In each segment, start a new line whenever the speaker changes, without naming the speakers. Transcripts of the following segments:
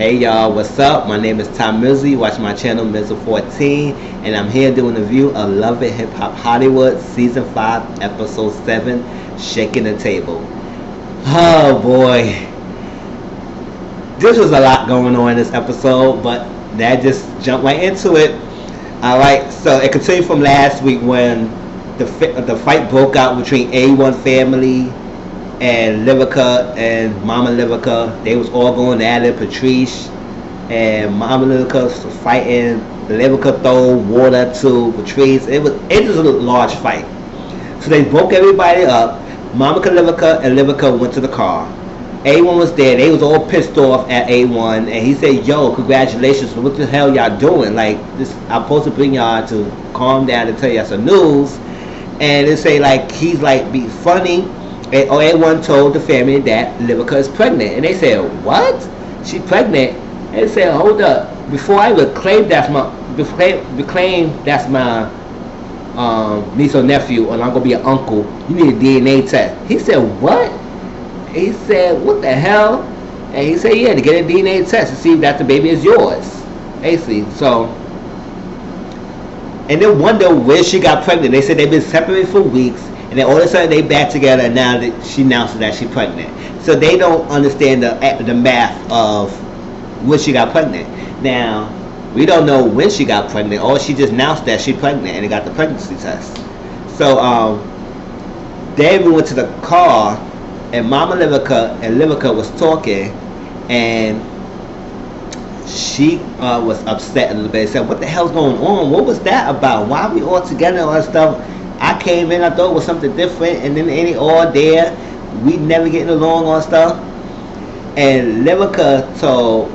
Hey y'all, what's up? My name is Tom Mizzle. You watch my channel Mizzle 14, and I'm here doing a review of Love It Hip Hop Hollywood Season 5, Episode 7, Shaking the Table. Oh boy. This was a lot going on in this episode, but that just jumped right into it. Alright, so it continued from last week when the fight broke out between A1 family and Lyrica and Mama Lyrica. They was all going at it. Patrice and Mama Lyrica was fighting. Lyrica threw water to Patrice. It was a large fight. So they broke everybody up. Mama Lyrica and Lyrica went to the car. A1 was there. They was all pissed off at A1, and he said, "Yo, congratulations! What the hell y'all doing? Like this, I'm supposed to bring y'all to calm down and tell y'all some news." And they say like he's like be funny. And A1 told the family that Lyrica is pregnant, and they said, "What? She's pregnant?" And they said, "Hold up! Before I would claim that's my niece or nephew, and I'm gonna be an uncle, you need a DNA test." He said, "What?" He said, "What the hell?" And he said, "Yeah, to get a DNA test to see that the baby is yours." Basically, so. And then wonder where she got pregnant. They said they've been separated for weeks. And then all of a sudden they back together, and now that she announced that she's pregnant. So they don't understand the math of when she got pregnant. Now, we don't know when she got pregnant, or she just announced that she's pregnant and they got the pregnancy test. So they went to the car, and Mama Lyrica and Lyrica was talking, and she was upset a little bit. Said, "What the hell's going on? What was that about? Why are we all together and all that stuff? I came in, I thought it was something different, and then any all there, we never getting along on stuff." And Lyrica told,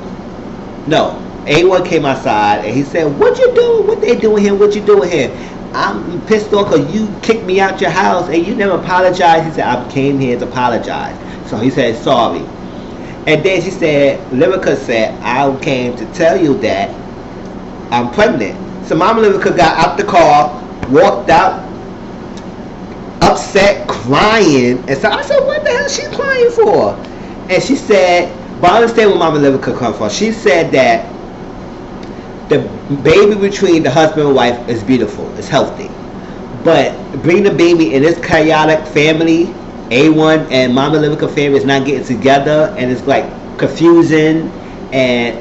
no, A1 came outside, and he said, "What you doing? What they doing here? What you doing here? I'm pissed off because you kicked me out your house, and you never apologized." He said, "I came here to apologize." So he said, "Sorry." And then she said, Lyrica said, "I came to tell you that I'm pregnant." So Mama Lyrica got out the car, walked out, upset, crying, and so I said, "What the hell is she crying for?" And she said, but I understand where Mama Lyrica come from. She said that the baby between the husband and wife is beautiful, it's healthy, but bringing the baby in this chaotic family, A1 and Mama Lyrica family is not getting together, and it's like confusing, and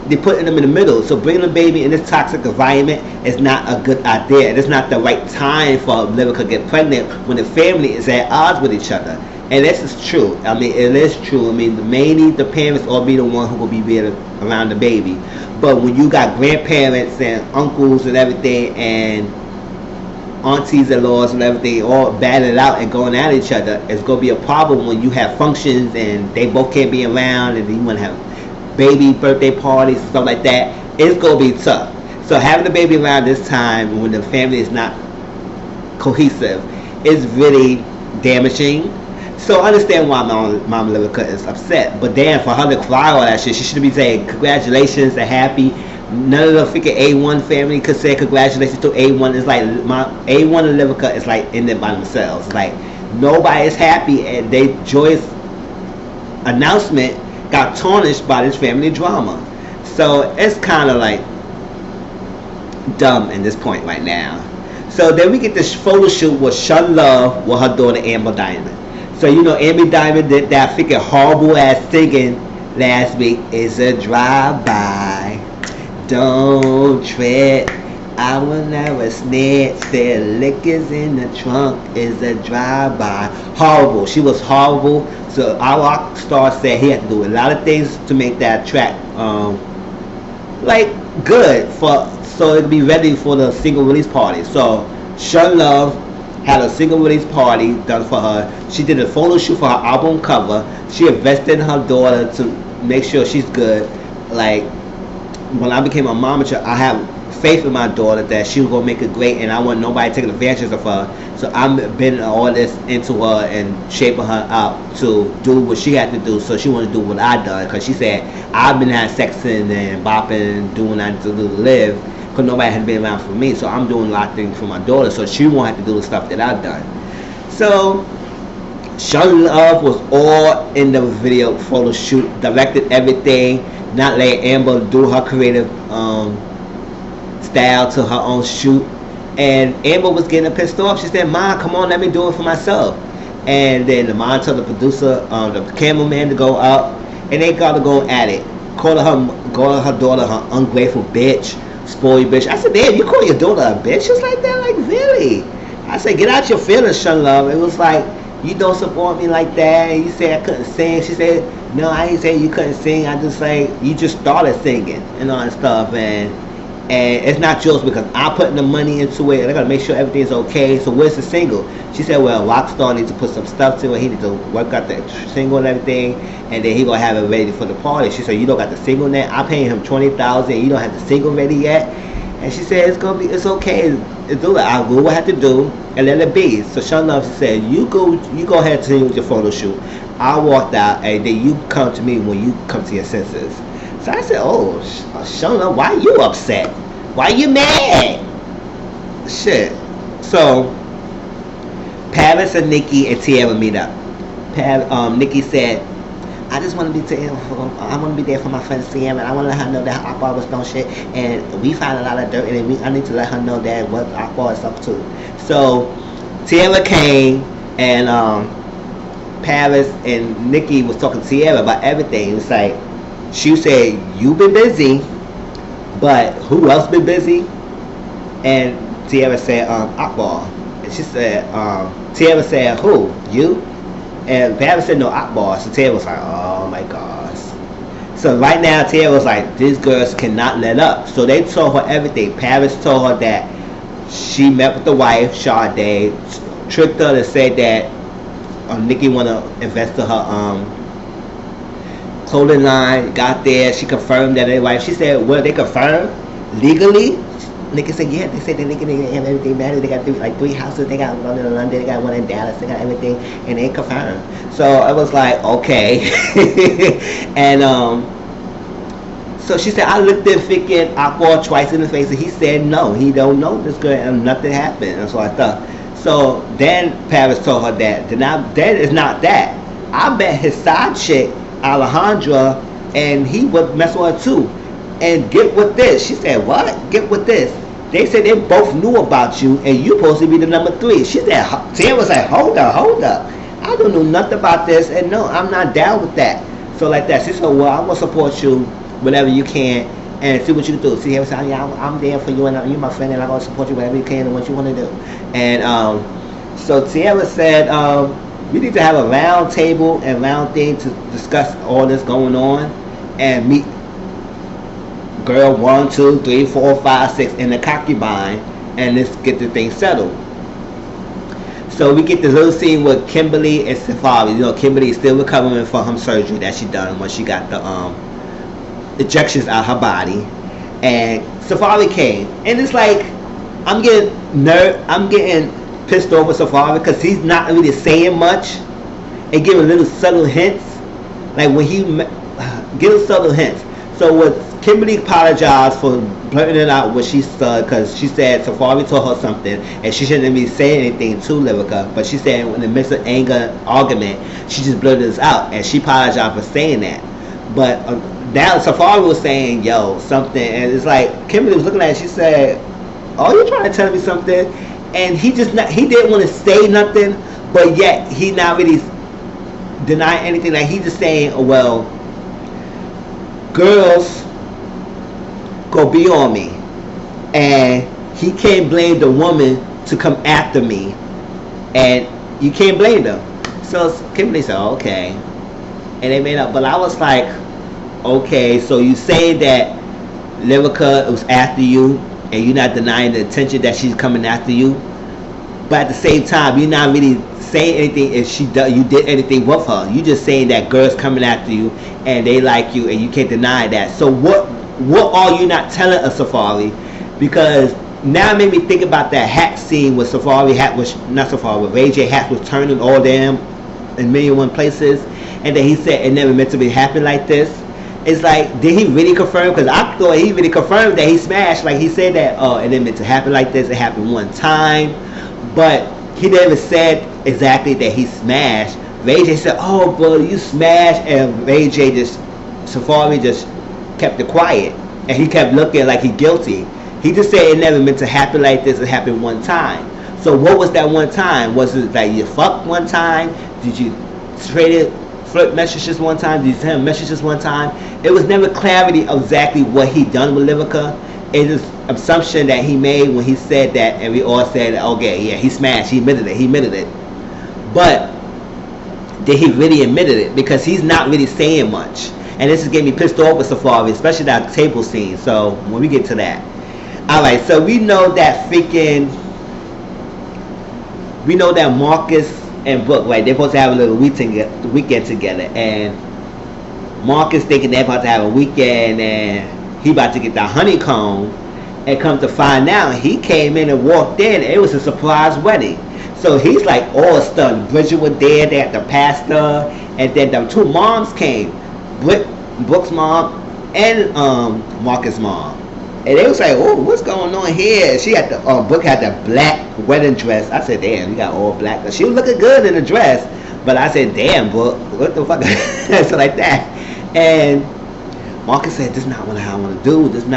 they're putting them in the middle. So bringing the baby in this toxic environment is not a good idea. It's not the right time for Lyrica to get pregnant when the family is at odds with each other. And this is true. I mean, it is true. I mean, mainly the parents will be the one who will be around the baby. But when you got grandparents and uncles and everything, and aunties-in-laws and everything all batting it out and going at each other, it's going to be a problem when you have functions and they both can't be around, and you want to have baby birthday parties and stuff like that. It's gonna be tough. So having the baby around this time when the family is not cohesive is really damaging. So I understand why Mama Lyrica is upset, but damn, for her to cry all that shit, she should be saying congratulations and happy. None of the freaking A1 family could say congratulations to A1. It's like A1 and Lyrica is like in there by themselves. Like nobody is happy, and they joyous announcement got tarnished by this family drama. So it's kind of like dumb in this point right now. So then we get this photo shoot with Shun Love with her daughter Amber Diamond. So you know Amber Diamond did that freaking horrible ass singing last week. "It's a drive-by, don't tread, I will never snitch, the liquor's in the trunk, is a drive-by." Horrible. She was horrible. So our rock star said he had to do a lot of things to make that track like good so it could be ready for the single release party. So Shun Love had a single release party done for her. She did a photo shoot for her album cover. She invested in her daughter to make sure she's good. Like when I became a mom, I have faith in my daughter that she was gonna make it great, and I want nobody taking advantage of her. So I'm been all this into her and shaping her out to do what she had to do. So she wanted to do what I done, because she said I've been having sexing and bopping and doing what I had to do to live, because nobody had been around for me. So I'm doing a lot of things for my daughter, so she won't have to do the stuff that I've done. So Sean Love was all in the video photo shoot, directed everything, not letting Amber do her creative style to her own shoot. And Amber was getting pissed off. She said, "Mom, come on, let me do it for myself." And then the mom told the producer, the cameraman, to go up, and they got to go at it. Calling her daughter her ungrateful bitch, spoiled bitch. I said, "Damn, you call your daughter a bitch just like that? Like, really?" I said, "Get out your feelings, Sean Love." It was like, "You don't support me like that." And you said I couldn't sing. She said, "No, I didn't say you couldn't sing. I just like you just started singing and all that stuff, and it's not yours because I'm putting the money into it, and I gotta make sure everything's okay. So where's the single?" She said, "Well, Rockstar needs to put some stuff to it. He needs to work out the single and everything, and then he gonna have it ready for the party." She said, "You don't got the single yet. I'm paying him $20,000. You don't have the single ready yet." And she said, "It's okay. Do it. I will what I have to do and let it be." So Sean Love said, "You go ahead and continue with your photo shoot. I walked out, and then you come to me when you come to your senses." So I said, "Oh, Sean Love, why you upset? Why you mad?" Shit. So Paris and Nikki and Tierra meet up. Nikki said, "I just want to be there. I want to be there for my friend Tierra, and I want to let her know that Akbar was no shit, and we found a lot of dirt, and I need to let her know that what Akbar is up to." So Tierra came, and Paris and Nikki was talking to Tierra about everything. It was like, she said, "You been busy, but who else been busy?" And Tierra said, "Akbar." And she said, Tierra said, "Who? You?" And Paris said, "No, Akbar." So Tierra was like, "Oh my gosh." So right now Tierra was like, these girls cannot let up. So they told her everything. Paris told her that she met with the wife, Sade, tricked her to say that Nikki want to invest in her clothing line. Got there, she confirmed that their wife. She said, "Well, they confirmed legally." Nikki said, "Yeah, they said that Nikki have everything married. They got three houses. They got one in London. They got one in Dallas. They got everything, and they confirmed." So I was like, okay. And so she said, "I looked at thinking Akbar twice in the face, and he said no, he don't know this girl, and nothing happened." And so I thought. So then Paris told her that that is not that. I bet his side chick Alejandra, and he would mess with her too. And get with this. She said, "What? Get with this. They said they both knew about you, and you supposed to be the number 3. She said, Tierra was like, hold up. I don't know nothing about this, and no, I'm not down with that." So like that. She said, "Well, I'm going to support you whatever you can, and see what you can do." See, "Yeah, I'm there for you, and you're my friend, and I'm going to support you whatever you can and what you want to do." And so Tierra said, "We need to have a round table and round thing to discuss all this going on, and meet girl 1, 2, 3, 4, 5, 6 in the concubine, and let's get the thing settled." So we get this little scene with Kimberly and Safari. You know, Kimberly is still recovering from her surgery that she done when she got the ejections out her body, and Safari came, and it's like I'm getting pissed off with Safari because he's not really saying much and giving little subtle hints, like when he gives subtle hints. So what Kimberly apologized for blurting it out what she said, because she said Safari told her something and she shouldn't be saying anything to Lyrica, but she said in the midst of anger argument she just blurted this out, and she apologized for saying that. But now Safari was saying yo something, and it's like Kimberly was looking at it, she said, "Oh, you trying to tell me something?" And he didn't want to say nothing, but yet he not really denying anything. Like he just saying, "Oh, well, girls go be on me, and he can't blame the woman to come after me, and you can't blame them." So Kimberly said, "Okay," and they made up. But I was like, okay, so you say that Lyrica was after you, and you're not denying the attention that she's coming after you, but at the same time you're not really saying anything if you did anything with her. You just saying that girls coming after you and they like you, and you can't deny that. So what are you not telling us, Safari? Because now it made me think about that hat scene with Safari hat was not Safari, but Ray J hat was turning all damn in million one places, and then he said it never meant to be happen like this. It's like, did he really confirm? Because I thought he really confirmed that he smashed. Like he said that, oh, it didn't meant to happen like this. It happened one time, but he never said exactly that he smashed. Ray J said, "Oh, bro, you smashed," and Ray J Safari just kept it quiet, and he kept looking like he guilty. He just said it never meant to happen like this. It happened one time. So what was that one time? Was it like you fucked one time? Did you trade flirt messages one time? Did you send messages one time? It was never clarity of exactly what he done with Livica. It is assumption that he made when he said that, and we all said, okay, yeah, he smashed. He admitted it. But did he really admitted it? Because he's not really saying much. And this is getting me pissed off with Safari, especially that table scene. So when we get to that. Alright, so we know that Marcus and Brooke, right, they're supposed to have a little weekend together. And Marcus thinking they're about to have a weekend and he about to get the honeycomb. And come to find out, he came in and walked in. It was a surprise wedding. So he's like all stunned. Bridget was there, they had the pastor, and then the two moms came. Brooke's mom and Marcus' mom. And they was like, "Oh, what's going on here?" She had the Brooke had the black wedding dress. I said, "Damn, you got all black." She was looking good in the dress, but I said, "Damn, Brooke, what the fuck?" So like that. And Marcus said, "This is not what I want to do. This is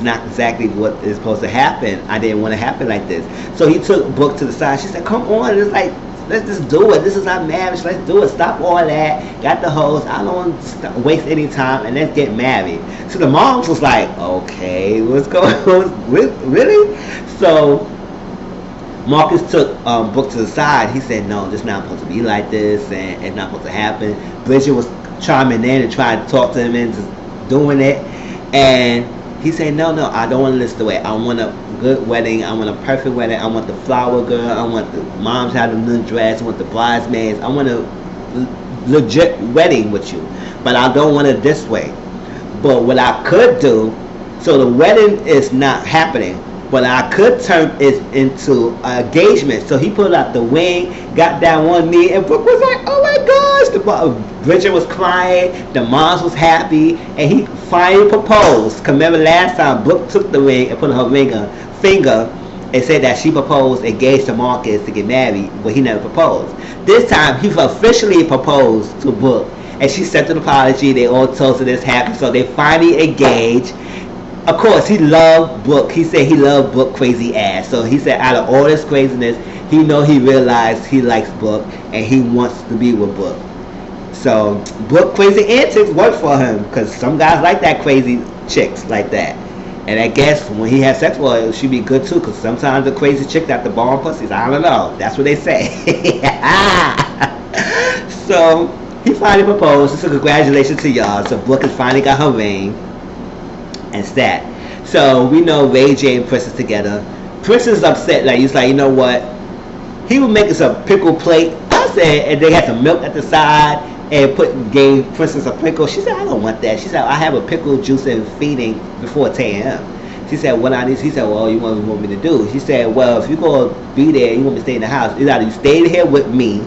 not exactly what is supposed to happen. I didn't want to happen like this." So he took Brooke to the side. She said, "Come on, it's like, let's just do it. This is our marriage. Let's do it. Stop all that. Got the hoes. I don't want to waste any time, and let's get married." So the moms was like, "Okay, what's going on? Really?" So Marcus took Brooke to the side. He said, "No, this is not supposed to be like this, and it's not supposed to happen." Bridget was chiming in and trying to talk to him into doing it, and he said, no, I don't want this the way. I want a good wedding. I want a perfect wedding. I want the flower girl. I want the moms have the new dress. I want the bridesmaids. I want a legit wedding with you. But I don't want it this way. But what I could do, so the wedding is not happening, but I could turn it into an engagement. So he pulled out the ring, got down one knee, and Brooke was like, "Oh my gosh!" Bridget was crying, the moms was happy, and he finally proposed. Cause remember last time Brooke took the ring and put on her finger and said that she proposed, engaged to Marcus to get married, but he never proposed. This time he officially proposed to Brooke, and she sent an apology. They all toasted this happy, so they finally engaged. Of course, he loved Brooke. He said he loved Brooke crazy ass. So he said out of all this craziness, he realized he likes Brooke and he wants to be with Brooke. So Brooke crazy antics work for him because some guys like that crazy chicks like that. And I guess when he has sex with her, she be good too because sometimes the crazy chick got the bomb pussies. I don't know. That's what they say. So he finally proposed. So congratulations to y'all. So Brooke has finally got her ring. And stat. So we know Ray J and Princess together. Princess is upset. Like he's like, you know what? He would make us a pickle plate. I said, and they had some milk at the side and gave Princess a pickle. She said, I don't want that. She said, I have a pickle juice and feeding before 10 a.m. She said, what I need? He said, well, you want me to do? She said, well, if you go be there, you want me to stay in the house. It's either you stay here with me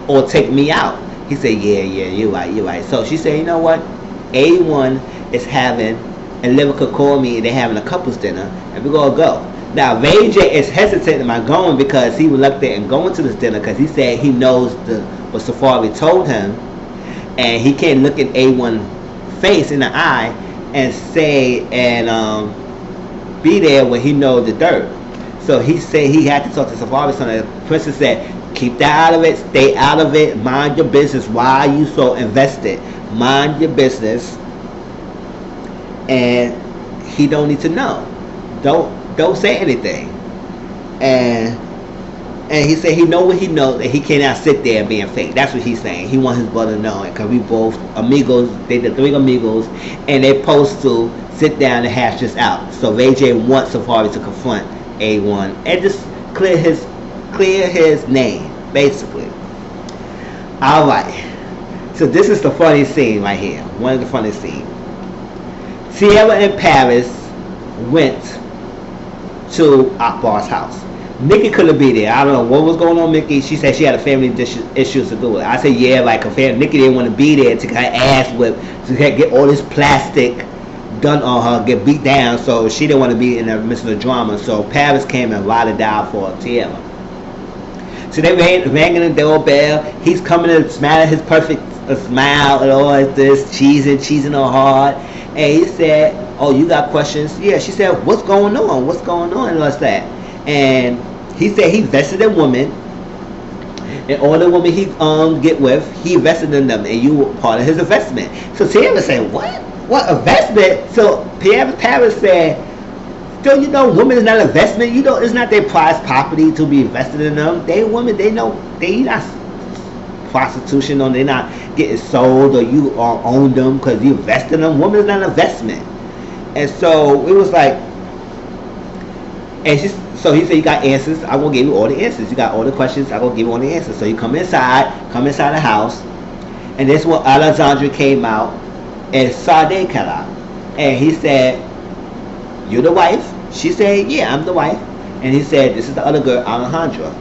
or take me out. He said, yeah, you're right. So she said, you know what? A1 is having. And Livica called me and they're having a couples dinner and we're gonna go. Now Ray J is hesitant about going because he reluctant in going to this dinner because he said he knows what Safari told him and he can't look at A1 face in the eye and say and be there when he knows the dirt. So he said he had to talk to Safari. So the Princess said, keep that out of it, stay out of it, mind your business. Why are you so invested? Mind your business. And he don't need to know. Don't say anything. And he said he know what he knows and he cannot sit there being fake. That's what he's saying. He wants his brother to know it because we both amigos. They the three amigos and they're supposed to sit down and hash this out. So Ray J wants Safari to confront A1 and just clear his name basically. All right. So this is the funny scene right here. One of the funniest scenes. Sierra and Paris went to Akbar's house. Nikki couldn't be there. I don't know what was going on, Nikki. She said she had a family issues to do with it. I said, yeah, like a family. Nikki didn't want to be there to get her ass whipped, to get all this plastic done on her, get beat down, so she didn't want to be in the midst of the drama. So Paris came and rotted down for Sierra. So they rang the doorbell. He's coming to smile his perfect smile and all this, cheesing on hard. And he said, "Oh, you got questions?" Yeah. She said, "What's going on? What's going on?" And what's that? And he said he vested in women, and all the women he get with, he invested in them, and you were part of his investment. So Tierra said, "What? What investment?" So Paris said, "So you know, women is not an investment. You know, it's not their prized property to be invested in them. They women, they know they not prostitution, or they're not getting sold, or you own them because you invest in them. Women is not an investment." And so it was like, and so he said, "You got answers. I'm gonna give you all the answers. You got all the questions. I'm gonna give you all the answers." So you come inside the house, and this when Alexandra came out, and Sade came out, and he said, "You're the wife?" She said, "Yeah, I'm the wife." And he said, "This is the other girl, Alejandra."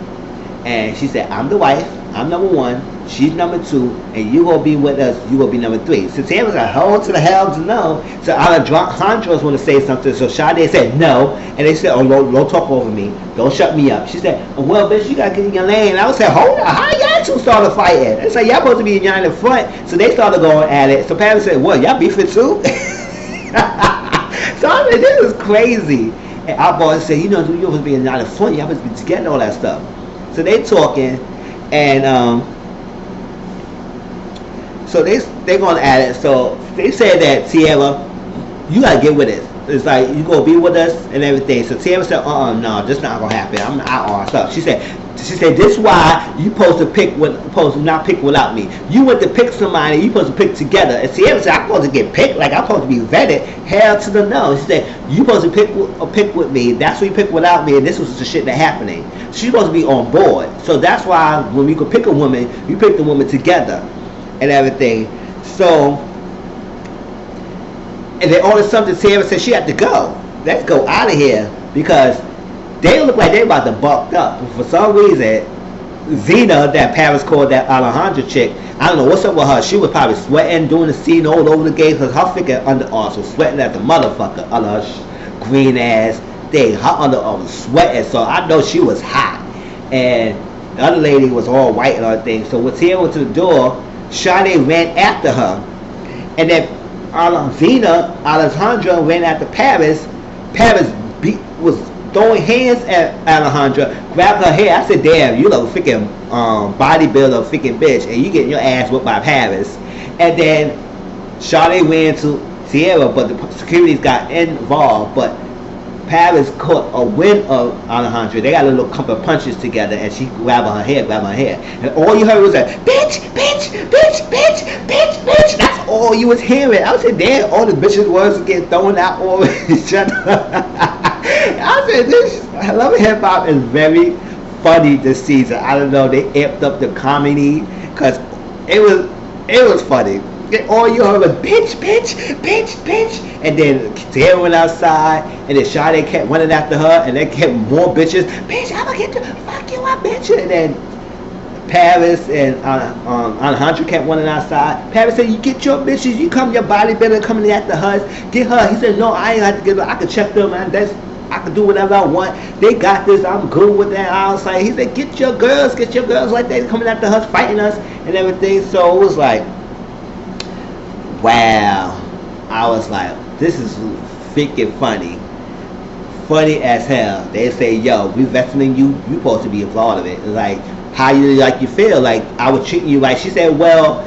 And she said, "I'm the wife. I'm number one. She's number two, and you gonna be with us. You gonna be number three." So Tam was like, "Hold to the hell to no." So Alejandra want to say something. So Sade said no, and they said, "Oh, don't talk over me. Don't shut me up." She said, "Well, bitch, you gotta get in your lane." And I was saying, "Hold on, how y'all two started fighting?" It's like y'all supposed to be in the front. So they started going at it. So Paris said, "What? Y'all beefing too?" So I mean, this is crazy. And our boss said, "You know, you're supposed to be in the front. Y'all supposed to be together, all that stuff." So they talking, and so they going at it. So they said that, "Tierra, you gotta get with it. It's like you gonna be with us and everything." So Tierra said, "No, this not gonna happen. I'm out on stuff." She said, "This is why you supposed to not pick without me. You went to pick somebody, you supposed to pick together." And Tierra said, "I'm supposed to get picked, like I'm supposed to be vetted." Hell to the no. She said, "You supposed to pick with me. That's what you pick without me." And this was the shit that happening. She's supposed to be on board. So that's why when we could pick a woman, you pick the woman together and everything. So, and then all of a sudden Tierra said she had to go. Let's go out of here, because they look like they about to buck up. For some reason, Zena, that Paris called that Alejandra chick, I don't know what's up with her. She was probably sweating, doing the scene all over the game, because her freaking underarms was sweating at the motherfucker on her green ass thing. Her underarms was sweating, so I know she was hot. And the other lady was all white and everything. So when Tierra went to the door, Sade ran after her, and then Alejandra ran after Paris. Paris was throwing hands at Alejandra, grabbed her hair. I said, "Damn, you look freaking bodybuilder, freaking bitch, and you getting your ass whipped by Paris." And then Sade ran to Tierra, but the securities got involved. But Paris caught a wind of Alejandra. They got a little couple of punches together, and she grabbed her hair, and all you heard was a "bitch, bitch, bitch, bitch, bitch, bitch." That's all you was hearing. I said, "Damn, all the bitches' words were getting thrown out over each other." I said, "This I Love Hip Hop is very funny this season." I don't know, they amped up the comedy because it was funny. All you heard was "bitch, bitch, bitch, bitch," and then Tierra went outside, and then Sade kept running after her, and then kept more bitches. "Bitch, I'm gonna get you, fuck you up, bitch." And then Paris and Alejandra kept running outside. Paris said, "You get your bitches, you come, your bodybuilder coming after her, get her." He said, "No, I ain't have to get her. I can check them, man. I can do whatever I want. They got this. I'm good with that." I was like, he said, get your girls like that coming after us, fighting us and everything." So it was like, wow. I was like, this is freaking funny as hell. They say, "Yo, we investing in you. You supposed to be a part of it." It's like, how you feel? Like I was treating you right. She said, "Well,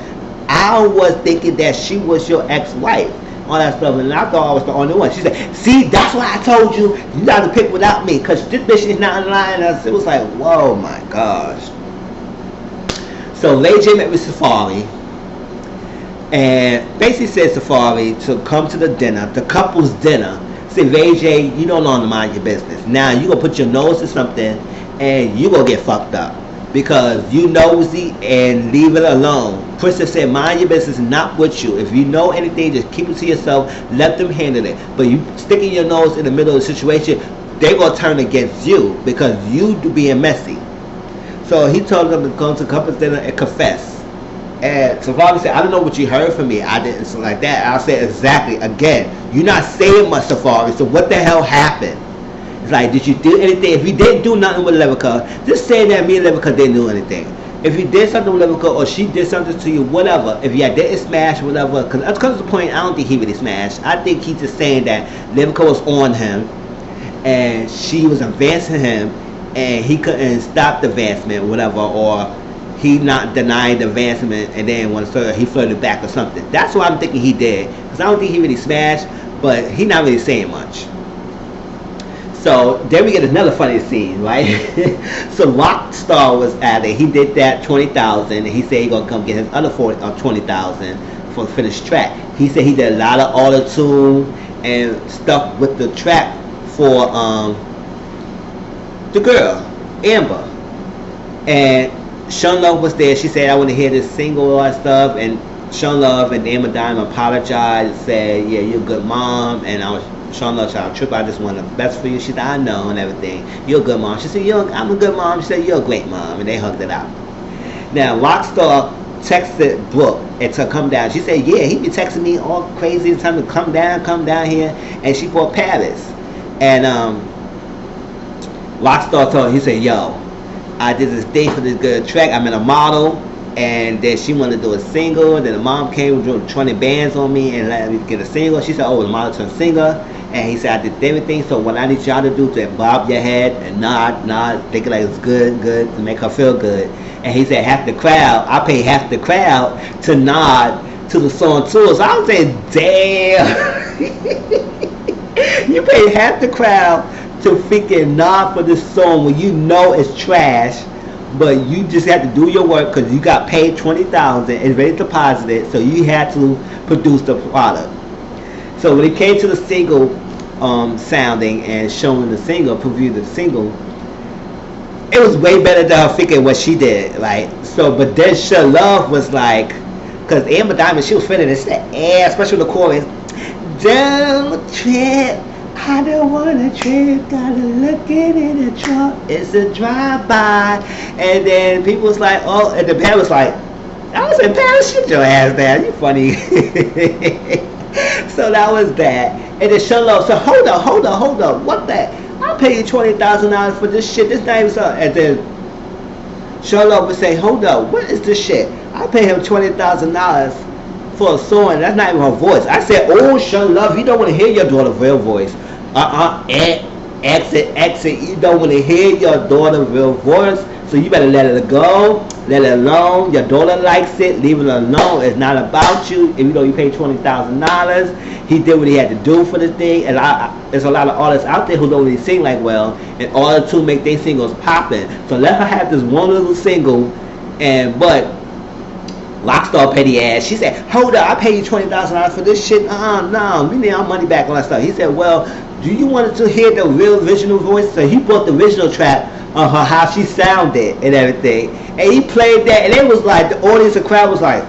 I was thinking that she was your ex-wife." All that stuff, and I thought I was the only one. She said, "See, that's why I told you got to pick without me, because this bitch is not in line." It was like, whoa, my gosh. So Lay J met with Safari, and basically said Safari to come to the dinner, the couple's dinner. Said, "Ray J, you no longer mind your business. Now you gonna put your nose to something, and you gonna get fucked up because you nosy, and leave it alone." Princess said, "Mind your business, not with you. If you know anything, just keep it to yourself. Let them handle it. But you sticking your nose in the middle of the situation, they gonna turn against you because you being messy." So he told them to come to couples dinner and confess. And Safari said, "I don't know what you heard from me. I didn't," so like that. I said, "Exactly. Again, you're not saying much, Safari. So what the hell happened?" It's like, did you do anything? If you didn't do nothing with Livica, just say that me and Livica didn't do anything. If you did something with Livica or she did something to you, whatever. If you didn't smash, whatever. Because that's comes to the point, I don't think he really smashed. I think he's just saying that Livica was on him and she was advancing him and he couldn't stop the advancement, whatever, or he not denied the advancement and then when he flirted back or something. That's what I'm thinking he did. Because I don't think he really smashed, but he not really saying much. So then we get another funny scene, right? So Rockstar was at it. He did that 20,000, and he said he gonna come get his other 20,000 for the finished track. He said he did a lot of auto tune and stuff with the track for the girl Amber, and Sean Love was there. She said, I want to hear this single, all that stuff. And Sean Love and Amber Diamond apologized, said, yeah, you're a good mom. And Sean Love said, Trip, I just want the best for you. She said, I know, and everything. You're a good mom. She said, I'm a good mom. She said, you're a great mom. And they hugged it out. Now, Rockstar texted Brooke and to come down. She said, yeah, he be texting me all crazy and telling me to come down here. And she bought Paris. And Rockstar told her, he said, yo, I did this date for this good track. I met a model, and then she wanted to do a single. Then the mom came and drew 20 bands on me and let me get a single. She said, oh, the model turned singer. And he said, I did everything. So what I need y'all to do is bob your head and nod, thinking like it's good, to make her feel good. And he said, half the crowd, I pay half the crowd to nod to the song too. So I was saying, damn. You pay half the crowd to freaking nod for this song when you know it's trash, but you just have to do your work because you got paid 20,000 and ready to deposit it, so you had to produce the product. So when it came to the single sounding and showing the single, preview the single, it was way better than her freaking what she did. Like, so, but then Sean Love was like, because Amber Diamond, she was feeling it, she said, yeah, especially the chorus, don't trip, I don't want to trip, gotta look it in the trunk, it's a drive-by. And then people was like, oh, and the band was like, I was in Paris, shut your ass down, you funny. So that was that. And then Sean Love said, hold up, what that? I'll pay you $20,000 for this shit, this not even so. And then Sean Love would say, hold up, what is this shit? I'll pay him $20,000 for a song, that's not even her voice. I said, oh, Sean Love, you don't want to hear your daughter's real voice. Exit, you don't want to hear your daughter's real voice, so you better let it go, let it alone. Your daughter likes it, leave it alone. It's not about you. If you know you paid $20,000, he did what he had to do for the thing, and there's a lot of artists out there who don't really sing like well, in order to make their singles popping. So let her have this one little single, but Rockstar petty ass. She said, hold up, I pay you $20,000 for this shit. No, we need our money back on that stuff. He said, well, do you want to hear the real original voice? So he brought the original track of her, how she sounded and everything. And he played that, and it was like, the audience, the crowd was like,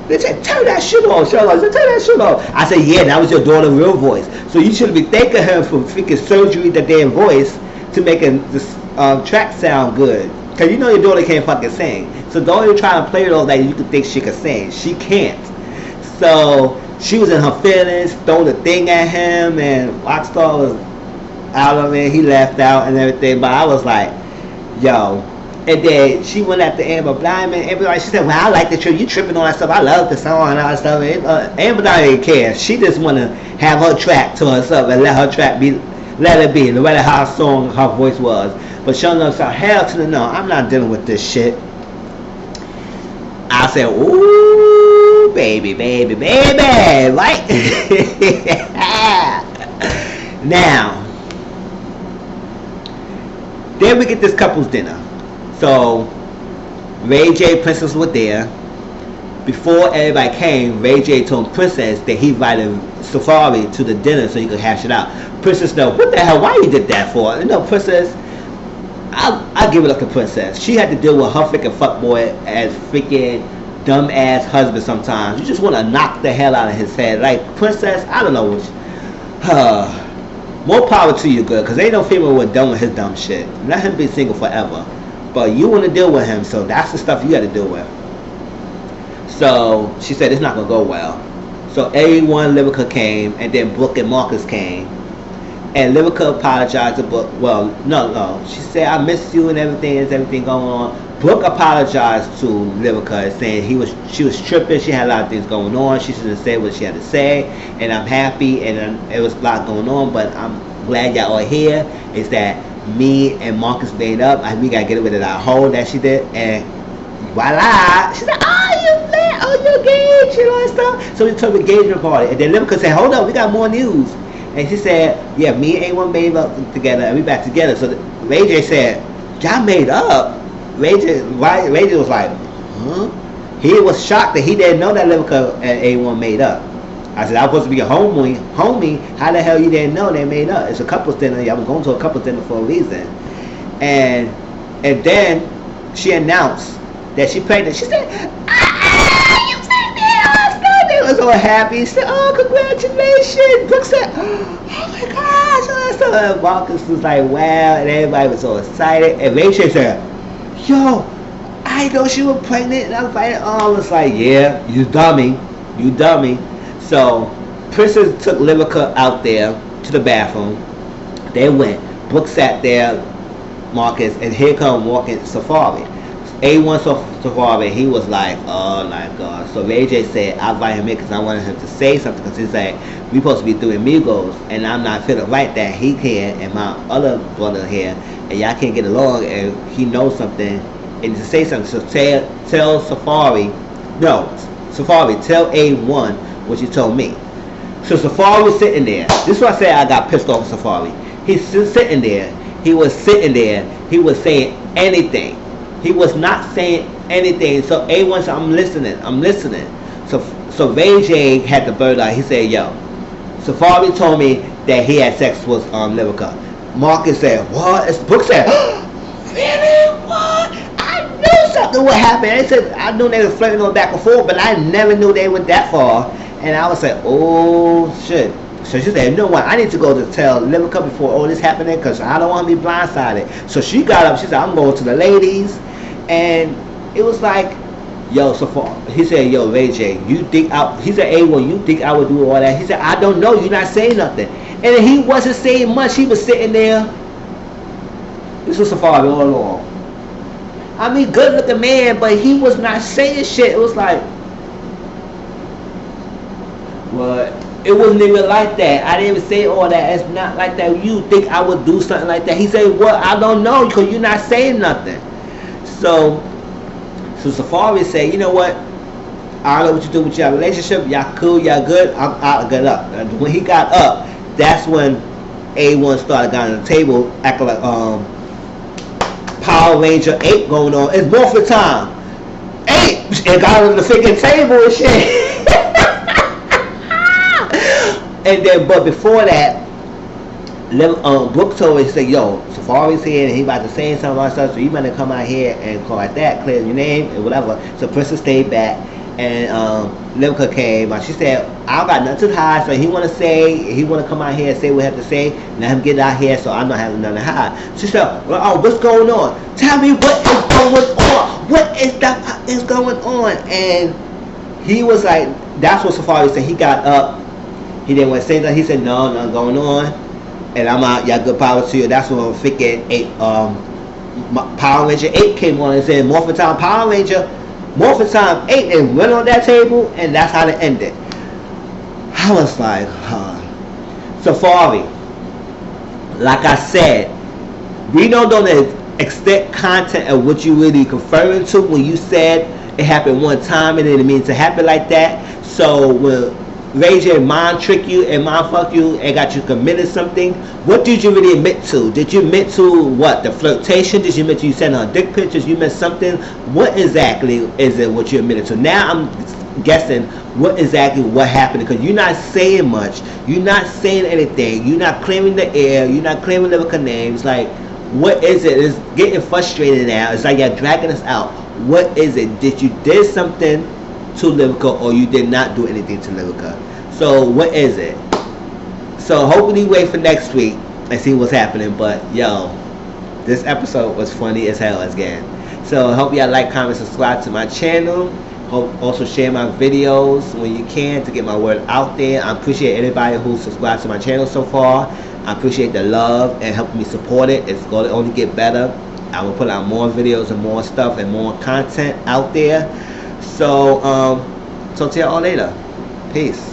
they said, turn that shit off, turn that shit off. I said, yeah, that was your daughter's real voice. So you should be thanking her for freaking surgery, the damn voice, to make this track sound good. Because you know your daughter can't fucking sing. So don't even try to play it all that you could think she could sing. She can't. So she was in her feelings, throw the thing at him, and Rockstar was out of it. He left out and everything. But I was like, yo. And then she went after Amber Diamond. Everybody, she said, well, I like the trip. You tripping on that stuff. I love the song and all that stuff. Amber Diamond didn't care. She just want to have her track to herself and let her track be, let it be, no matter how song her voice was. But Sean Love said, hell to the no, I'm not dealing with this shit. I said, ooh, baby, right? Now, then we get this couple's dinner. So, Ray J, Princess were there. Before everybody came, Ray J told Princess that he invited Safari to the dinner so he could hash it out. Princess, no, what the hell, why you did that for? You know, Princess, I'll give it up to Princess. She had to deal with her freaking fuckboy as freaking dumb-ass husband sometimes. You just want to knock the hell out of his head. Like, Princess, I don't know which. More power to you, girl, because ain't no female would done with his dumb shit. Let him be single forever. But you want to deal with him, so that's the stuff you got to deal with. So, she said it's not going to go well. So, everyone, Livica came, and then Brooke and Marcus came. And Lyrica apologized to Book. Well, no. She said, I miss you and everything. Is everything going on? Book apologized to Lyrica, saying she was tripping. She had a lot of things going on. She shouldn't have said what she had to say. And I'm happy, and it was a lot going on. But I'm glad y'all are here. Is that me and Marcus made up? We gotta get rid of that hole that she did. And voila! She said, "Oh, you glad? Oh, you engaged and all that stuff." So we took an engagement party, and then Lyrica said, "Hold up, we got more news." And she said, yeah, me and A1 made up together, and we back together. So Ray J said, y'all made up? Ray J was like, huh? He was shocked that he didn't know that Lyrica and A1 made up. I said, I was supposed to be a homie. How the hell you didn't know they made up? It's a couple's dinner. I was going to a couple's dinner for a reason. And then she announced that she pregnant. She said, you was all happy. She said, oh, congratulations. Brooke said, oh my gosh. So Marcus was like, wow. And everybody was so excited. And Rachel said, yo, I know she was pregnant. And I was like, oh, I was like, yeah, you dummy. So Princess took Lyrica out there to the bathroom. They went. Brooke sat there, Marcus, and here come walking Safari. A1 Safari, he was like, oh my god. So Ray J said, I invited him in because I wanted him to say something, because he's like, we supposed to be doing Migos, and I'm not feeling right that he can and my other brother here, and y'all can't get along, and he knows something, and to say something. So tell Safari, tell A1 what you told me. So Safari was sitting there. This is why I say I got pissed off with Safari. He's sitting there. He was sitting there. He was saying anything. He was not saying anything. So A1 said, I'm listening. So Ray J had the bird eye. He said, yo, Safari told me that he had sex with Lyrica. Marcus said, what? Brooke said, really? What? I knew something would happen. I said, I knew they were flirting on back and forth, but I never knew they went that far. And I was like, oh shit. So she said, you know what, I need to go to tell Lyrica before all this happening, because I don't want to be blindsided. So she got up. She said, I'm going to the ladies. And it was like, yo, so far, he said, yo, Ray J, you think he said, A1, you think I would do all that? He said, I don't know, you're not saying nothing. And then he wasn't saying much. He was sitting there. This was Safari all along. I mean, good looking man, but he was not saying shit. It was like, what? It wasn't even like that. I didn't even say all that. It's not like that. You think I would do something like that? He said, well, I don't know, because you're not saying nothing. So Safari said, you know what? I don't know what you do with your relationship. Y'all cool, y'all good. I'll get up. And when he got up, that's when A1 started going on the table, acting like Power Ranger 8 going on. It's Morphin time. 8! And got on the freaking table and shit. And then, but before that, Brooke told me, she said, yo, Safari's here and he about to say something about stuff, so you better come out here and call like that, clear your name and whatever. So Princess stayed back, and Lyrica came. She said, I got nothing to hide, so he want to come out here and say what he have to say, let him get out here, so I'm not having nothing to hide. She said, well, oh, what's going on? Tell me what is going on. What is that is going on? And he was like, that's what Safari said. He got up. He didn't want to say nothing. He said, no, nothing going on. And I'm out, y'all good power to you. That's when freaking Power Ranger 8 came on and said, Morphin Time Power Ranger, Morphin Time 8, and went on that table, and that's how it ended. I was like, Safari, like I said, we don't know the extent content of what you really referring to when you said it happened one time and it means to happen like that. So when Ray J mind trick you and mind fuck you and got you committed something, what did you really admit to? Did you admit to what? The flirtation? Did you admit to you sending her dick pictures? You meant something? What exactly is it what you admitted to? Now I'm guessing what happened, because you're not saying much. You're not saying anything. You're not clearing the air. You're not clearing Lyrica names. Like, what is it? It's getting frustrated now. It's like you're dragging us out. What is it? Did you did something to Lyrica, or you did not do anything to Lyrica? So what is it? So hopefully wait for next week and see what's happening. But yo, this episode was funny as hell again. So I hope y'all like, comment, subscribe to my channel. Also share my videos when you can to get my word out there. I appreciate anybody who subscribed to my channel so far. I appreciate the love and helping me support it. It's going to only get better. I will put out more videos and more stuff and more content out there. So, talk to y'all later. Peace.